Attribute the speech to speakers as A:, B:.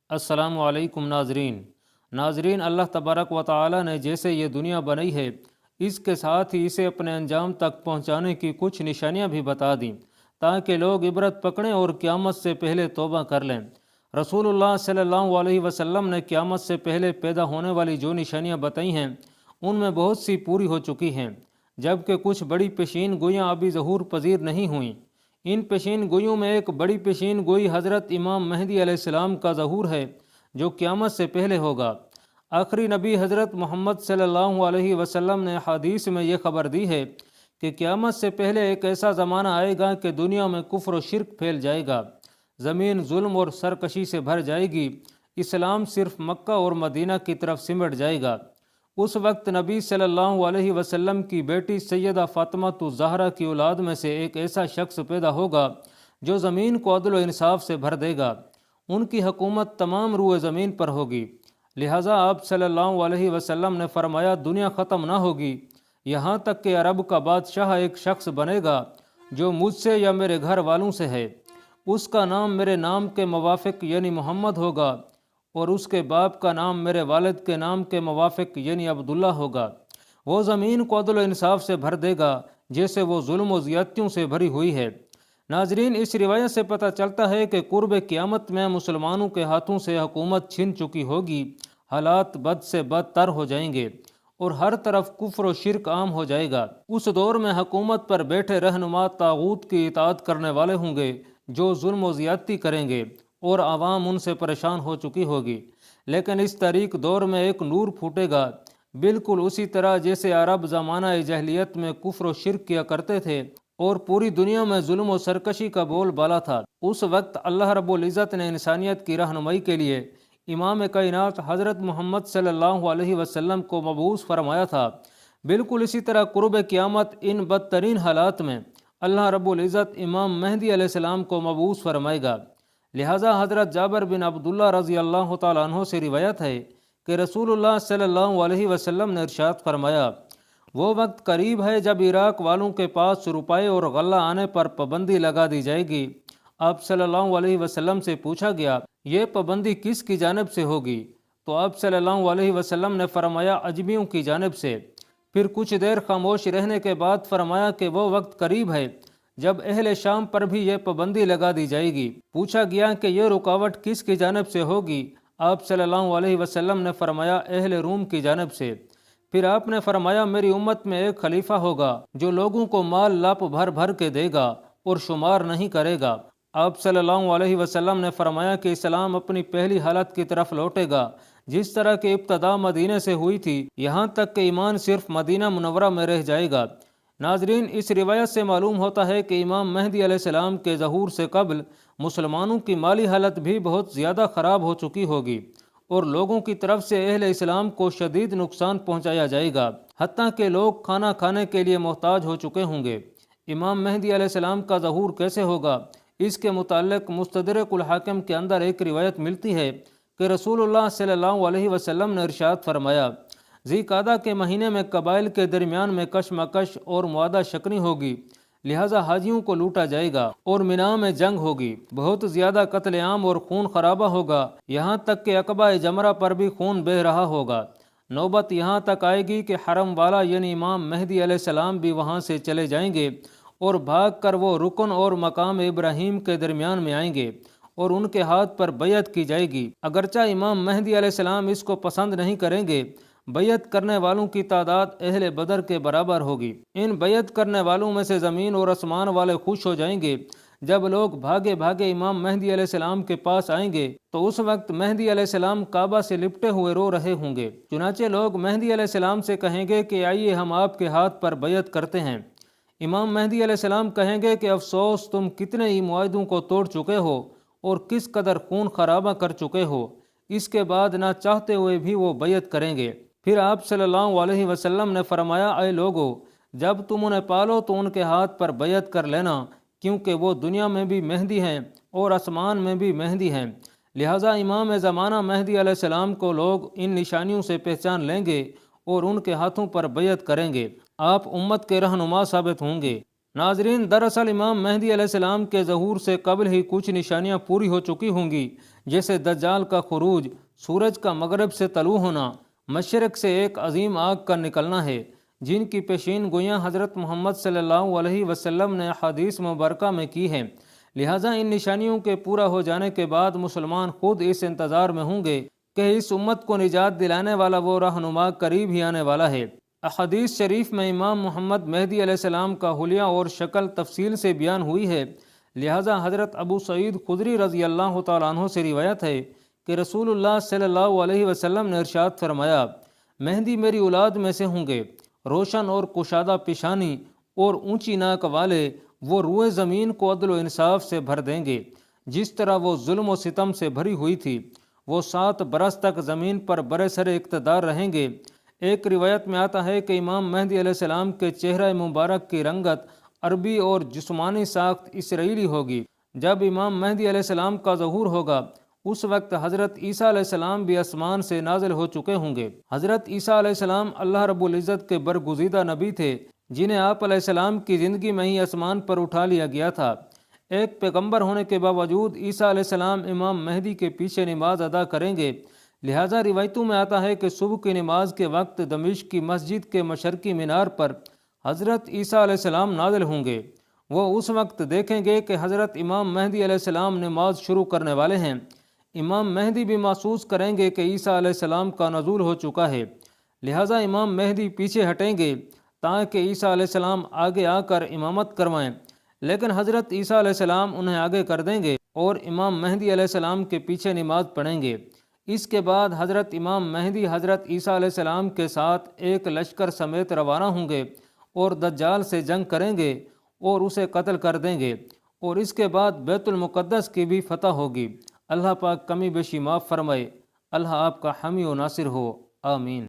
A: السلام علیکم ناظرین اللہ تبارک و تعالی نے جیسے یہ دنیا بنائی ہے اس کے ساتھ ہی اسے اپنے انجام تک پہنچانے کی کچھ نشانیاں بھی بتا دیں تاکہ لوگ عبرت پکڑیں اور قیامت سے پہلے توبہ کر لیں۔ رسول اللہ صلی اللہ علیہ وسلم نے قیامت سے پہلے پیدا ہونے والی جو نشانیاں بتائی ہیں ان میں بہت سی پوری ہو چکی ہیں، جبکہ کچھ بڑی پیشین گوئیاں ابھی ظہور پذیر نہیں ہوئیں۔ ان پیشین گوئیوں میں ایک بڑی پیشین گوئی حضرت امام مہدی علیہ السلام کا ظہور ہے جو قیامت سے پہلے ہوگا۔ آخری نبی حضرت محمد صلی اللہ علیہ وسلم نے حدیث میں یہ خبر دی ہے کہ قیامت سے پہلے ایک ایسا زمانہ آئے گا کہ دنیا میں کفر و شرک پھیل جائے گا، زمین ظلم اور سرکشی سے بھر جائے گی، اسلام صرف مکہ اور مدینہ کی طرف سمٹ جائے گا۔ اس وقت نبی صلی اللہ علیہ وسلم کی بیٹی سیدہ فاطمہ الزہرا کی اولاد میں سے ایک ایسا شخص پیدا ہوگا جو زمین کو عدل و انصاف سے بھر دے گا۔ ان کی حکومت تمام روئے زمین پر ہوگی، لہٰذا آپ صلی اللہ علیہ وسلم نے فرمایا دنیا ختم نہ ہوگی یہاں تک کہ عرب کا بادشاہ ایک شخص بنے گا جو مجھ سے یا میرے گھر والوں سے ہے، اس کا نام میرے نام کے موافق یعنی محمد ہوگا اور اس کے باپ کا نام میرے والد کے نام کے موافق یعنی عبداللہ ہوگا۔ وہ زمین کو عدل و انصاف سے بھر دے گا جیسے وہ ظلم و زیادتیوں سے بھری ہوئی ہے۔ ناظرین، اس روایت سے پتہ چلتا ہے کہ قرب قیامت میں مسلمانوں کے ہاتھوں سے حکومت چھن چکی ہوگی، حالات بد سے بدتر ہو جائیں گے اور ہر طرف کفر و شرک عام ہو جائے گا۔ اس دور میں حکومت پر بیٹھے رہنما طاغوت کی اطاعت کرنے والے ہوں گے جو ظلم و زیادتی کریں گے اور عوام ان سے پریشان ہو چکی ہوگی، لیکن اس تاریک دور میں ایک نور پھوٹے گا، بالکل اسی طرح جیسے عرب زمانہ جاہلیت میں کفر و شرک کیا کرتے تھے اور پوری دنیا میں ظلم و سرکشی کا بول بالا تھا۔ اس وقت اللہ رب العزت نے انسانیت کی رہنمائی کے لیے امام کائنات حضرت محمد صلی اللہ علیہ وسلم کو مبعوث فرمایا تھا۔ بالکل اسی طرح قرب قیامت ان بدترین حالات میں اللہ رب العزت امام مہدی علیہ السلام کو مبعوث فرمائے گا۔ لہٰذا حضرت جابر بن عبداللہ رضی اللہ تعالیٰ عنہ سے روایت ہے کہ رسول اللہ صلی اللہ علیہ وسلم نے ارشاد فرمایا، وہ وقت قریب ہے جب عراق والوں کے پاس روپے اور غلہ آنے پر پابندی لگا دی جائے گی۔ آپ صلی اللہ علیہ وسلم سے پوچھا گیا یہ پابندی کس کی جانب سے ہوگی؟ تو آپ صلی اللہ علیہ وسلم نے فرمایا اجمیوں کی جانب سے۔ پھر کچھ دیر خاموش رہنے کے بعد فرمایا کہ وہ وقت قریب ہے جب اہل شام پر بھی یہ پابندی لگا دی جائے گی۔ پوچھا گیا کہ یہ رکاوٹ کس کی جانب سے ہوگی؟ آپ صلی اللہ علیہ وسلم نے فرمایا اہل روم کی جانب سے۔ پھر آپ نے فرمایا میری امت میں ایک خلیفہ ہوگا جو لوگوں کو مال لاپ بھر بھر کے دے گا اور شمار نہیں کرے گا۔ آپ صلی اللہ علیہ وسلم نے فرمایا کہ اسلام اپنی پہلی حالت کی طرف لوٹے گا جس طرح کی ابتدا مدینہ سے ہوئی تھی، یہاں تک کہ ایمان صرف مدینہ منورہ میں رہ جائے گا۔ ناظرین، اس روایت سے معلوم ہوتا ہے کہ امام مہدی علیہ السلام کے ظہور سے قبل مسلمانوں کی مالی حالت بھی بہت زیادہ خراب ہو چکی ہوگی اور لوگوں کی طرف سے اہل اسلام کو شدید نقصان پہنچایا جائے گا، حتیٰ کہ لوگ کھانا کھانے کے لیے محتاج ہو چکے ہوں گے۔ امام مہدی علیہ السلام کا ظہور کیسے ہوگا؟ اس کے متعلق مستدرک الحاکم کے اندر ایک روایت ملتی ہے کہ رسول اللہ صلی اللہ علیہ وسلم نے ارشاد فرمایا، ذی قعدہ کے مہینے میں قبائل کے درمیان میں کشمکش اور معاہدہ شکنی ہوگی، لہٰذا حاجیوں کو لوٹا جائے گا اور مینا میں جنگ ہوگی، بہت زیادہ قتل عام اور خون خرابہ ہوگا، یہاں تک کہ عقبہ جمرہ پر بھی خون بہہ رہا ہوگا۔ نوبت یہاں تک آئے گی کہ حرم والا یعنی امام مہدی علیہ السلام بھی وہاں سے چلے جائیں گے اور بھاگ کر وہ رکن اور مقام ابراہیم کے درمیان میں آئیں گے اور ان کے ہاتھ پر بیعت کی جائے گی۔ اگرچہ امام مہدی علیہ السلام اس کو پسند نہیں کریں گے، بیعت کرنے والوں کی تعداد اہل بدر کے برابر ہوگی۔ ان بیعت کرنے والوں میں سے زمین اور آسمان والے خوش ہو جائیں گے جب لوگ بھاگے بھاگے امام مہدی علیہ السلام کے پاس آئیں گے، تو اس وقت مہدی علیہ السلام کعبہ سے لپٹے ہوئے رو رہے ہوں گے۔ چنانچہ لوگ مہدی علیہ السلام سے کہیں گے کہ آئیے ہم آپ کے ہاتھ پر بیعت کرتے ہیں۔ امام مہدی علیہ السلام کہیں گے کہ افسوس، تم کتنے ہی معاہدوں کو توڑ چکے ہو اور کس قدر خون خرابہ کر چکے ہو۔ اس کے بعد نہ چاہتے ہوئے بھی وہ بیعت کریں گے۔ پھر آپ صلی اللہ علیہ وسلم نے فرمایا، اے لوگو، جب تم انہیں پالو تو ان کے ہاتھ پر بیعت کر لینا، کیونکہ وہ دنیا میں بھی مہدی ہیں اور آسمان میں بھی مہدی ہیں۔ لہٰذا امام زمانہ مہدی علیہ السلام کو لوگ ان نشانیوں سے پہچان لیں گے اور ان کے ہاتھوں پر بیعت کریں گے۔ آپ امت کے رہنما ثابت ہوں گے۔ ناظرین، دراصل امام مہدی علیہ السلام کے ظہور سے قبل ہی کچھ نشانیاں پوری ہو چکی ہوں گی، جیسے دجال کا خروج، سورج کا مغرب سے طلوع ہونا، مشرق سے ایک عظیم آگ کا نکلنا ہے، جن کی پیشین گویاں حضرت محمد صلی اللہ علیہ وسلم نے حدیث مبارکہ میں کی ہیں۔ لہٰذا ان نشانیوں کے پورا ہو جانے کے بعد مسلمان خود اس انتظار میں ہوں گے کہ اس امت کو نجات دلانے والا وہ رہنما قریب ہی آنے والا ہے۔ احادیث شریف میں امام محمد مہدی علیہ السلام کا حلیہ اور شکل تفصیل سے بیان ہوئی ہے، لہٰذا حضرت ابو سعید خدری رضی اللہ تعالیٰ عنہ سے روایت ہے کہ رسول اللہ صلی اللہ علیہ وسلم نے ارشاد فرمایا، مہدی میری اولاد میں سے ہوں گے، روشن اور کشادہ پیشانی اور اونچی ناک والے، وہ روئے زمین کو عدل و انصاف سے بھر دیں گے جس طرح وہ ظلم و ستم سے بھری ہوئی تھی، وہ 7 برس تک زمین پر برسر اقتدار رہیں گے۔ ایک روایت میں آتا ہے کہ امام مہدی علیہ السلام کے چہرہ مبارک کی رنگت عربی اور جسمانی ساخت اسرائیلی ہوگی۔ جب امام مہدی علیہ السلام کا ظہور ہوگا اس وقت حضرت عیسیٰ علیہ السلام بھی آسمان سے نازل ہو چکے ہوں گے۔ حضرت عیسیٰ علیہ السلام اللہ رب العزت کے برگزیدہ نبی تھے، جنہیں آپ علیہ السلام کی زندگی میں ہی آسمان پر اٹھا لیا گیا تھا۔ ایک پیغمبر ہونے کے باوجود عیسیٰ علیہ السلام امام مہدی کے پیچھے نماز ادا کریں گے، لہٰذا روایتوں میں آتا ہے کہ صبح کی نماز کے وقت دمشق کی مسجد کے مشرقی مینار پر حضرت عیسیٰ علیہ السلام نازل ہوں گے۔ وہ اس وقت دیکھیں گے کہ حضرت امام مہدی علیہ السلام نماز شروع کرنے والے ہیں۔ امام مہدی بھی محسوس کریں گے کہ عیسیٰ علیہ السلام کا نزول ہو چکا ہے، لہٰذا امام مہدی پیچھے ہٹیں گے تاکہ عیسیٰ علیہ السلام آگے آ کر امامت کروائیں، لیکن حضرت عیسیٰ علیہ السلام انہیں آگے کر دیں گے اور امام مہدی علیہ السلام کے پیچھے نماز پڑھیں گے۔ اس کے بعد حضرت امام مہدی حضرت عیسیٰ علیہ السلام کے ساتھ ایک لشکر سمیت روانہ ہوں گے اور دجال سے جنگ کریں گے اور اسے قتل کر دیں گے، اور اس کے بعد بیت المقدس کی بھی فتح ہوگی۔ اللہ پاک کمی بیشی معاف فرمائے۔ اللہ آپ کا حامی و ناصر ہو، آمین۔